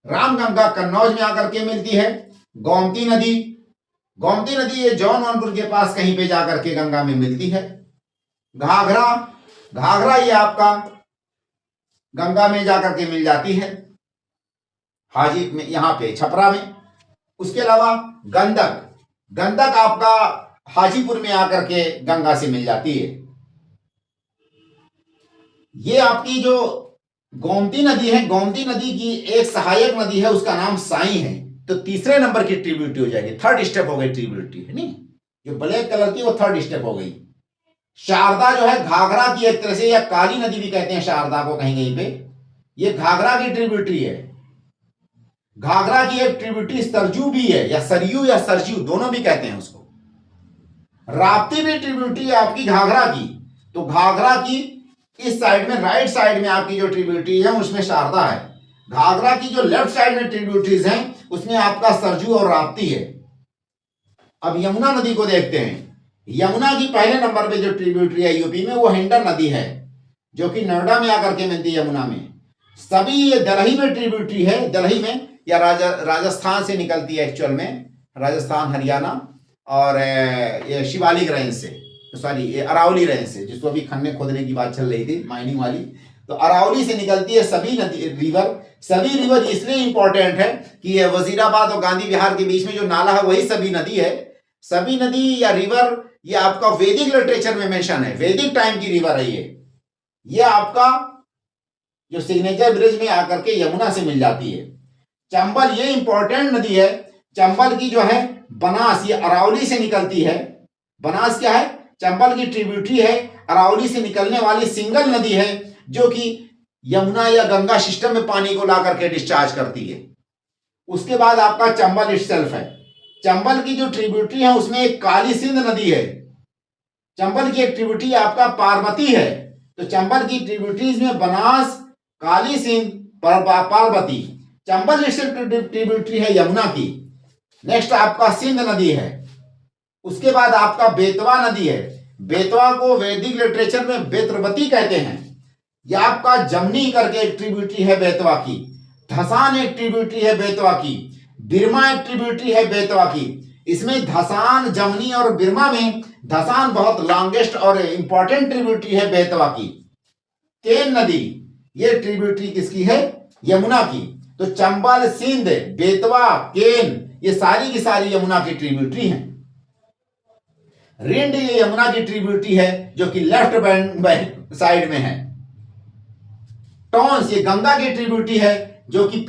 रामगंगा कन्नौज में आकर के मिलती है। गोमती नदी, गोमती नदी ये जौनपुर के पास कहीं पे जाकर के गंगा में मिलती है। घाघरा, घाघरा ये आपका गंगा में जाकर के मिल जाती है, हाजी में, यहाँ पे छपरा में। उसके अलावा गंडक, गंडक आपका हाजीपुर में आकर के गंगा से मिल जाती है। ये आपकी जो गोमती नदी है, गोमती नदी की एक सहायक नदी है, उसका नाम साई है। तो तीसरे नंबर की ट्रिब्यूटरी हो जाएगी, थर्ड स्टेप हो गई ट्रिब्यूटरी, है नहीं, जो ब्लैक कलर की वो थर्ड स्टेप हो गई। शारदा जो है घाघरा की एक तरह से, या काली नदी भी कहते हैं शारदा को कहीं कहीं पे, ये घाघरा की ट्रिब्यूटरी है। घाघरा की एक ट्रिब्यूटरी सरजू भी है, या सरयू या सरजू दोनों भी कहते हैं उसको। राप्ती भी ट्रिब्यूटरी है आपकी घाघरा की। तो घाघरा की इस साइड में, राइट साइड में आपकी जो ट्रिब्यूटरी है उसमें शारदा है। घाघरा की जो लेफ्ट साइड में ट्रिब्यूटरीज हैं उसमें आपका सरजू और राप्ती है। अब यमुना नदी को देखते हैं। यमुना की पहले नंबर पे जो ट्रिब्यूटरी है यूपी में, वो हिंडन नदी है, जो कि नोएडा में आकर के मिलती है यमुना में। सभी ये दलही में ट्रिब्यूटरी है, दलही में, या राजस्थान से निकलती है एक्चुअल में, राजस्थान, हरियाणा और ये शिवालिक रेंज से, सॉरी ये अरावली रेंज से, जिसको अभी खन्ने खोदने की बात चल रही थी, माइनिंग वाली। तो अरावली से निकलती है सभी नदी, रिवर। सभी रिवर इसलिए इंपॉर्टेंट है कि ये वजीराबाद और गांधी विहार के बीच में जो नाला है वही सभी नदी है। सभी नदी या रिवर ये आपका वैदिक लिटरेचर में मेंशन है, वैदिक टाइम की रिवर है ये आपका जो सिग्नेचर ब्रिज में आकर के यमुना से मिल जाती है। चंबल ये इंपॉर्टेंट नदी है। चंबल की जो है बनास, ये अरावली से निकलती है। बनास क्या है? चंबल की ट्रिब्यूटरी है, अरावली से निकलने वाली सिंगल नदी है, जो कि यमुना या गंगा सिस्टम में पानी को ला करके डिस्चार्ज करती है। उसके बाद आपका चंबल इटसेल्फ है। चंबल की जो ट्रिब्यूटरी है उसमें एक काली सिंध नदी है। चंबल की एक ट्रिब्यूटरी आपका पार्वती है। तो चंबल की ट्रिब्यूटरीज में बनास, काली सिंध, पार्वती। चंबल ट्रिब्यूटरी है यमुना की। नेक्स्ट आपका सिंध नदी है। उसके बाद आपका बेतवा नदी है। बेतवा को वैदिक लिटरेचर में बेत्रवती कहते हैं। यह आपका जमनी करके एक ट्रिब्यूटरी है बेतवा की। धसान एक ट्रिब्यूटरी है बेतवा की। बिरमा एक ट्रिब्यूटरी है बेतवा की। इसमें धसान, जमनी और बिरमा में धसान बहुत लॉन्गेस्ट और इंपॉर्टेंट ट्रिब्यूटरी है बेतवा की। केन नदी, ये ट्रिब्यूटरी किसकी है? यमुना की। तो चंबल, सिंध, बेतवा, केन, ये सारी की सारी यमुना की ट्रिब्यूटरी हैं। रिंड ये यमुना की ट्रिब्यूटरी है, जो कि लेफ्ट बैंक साइड में है। टॉन्स ये गंगा की ट्रिब्यूटरी है, जो कि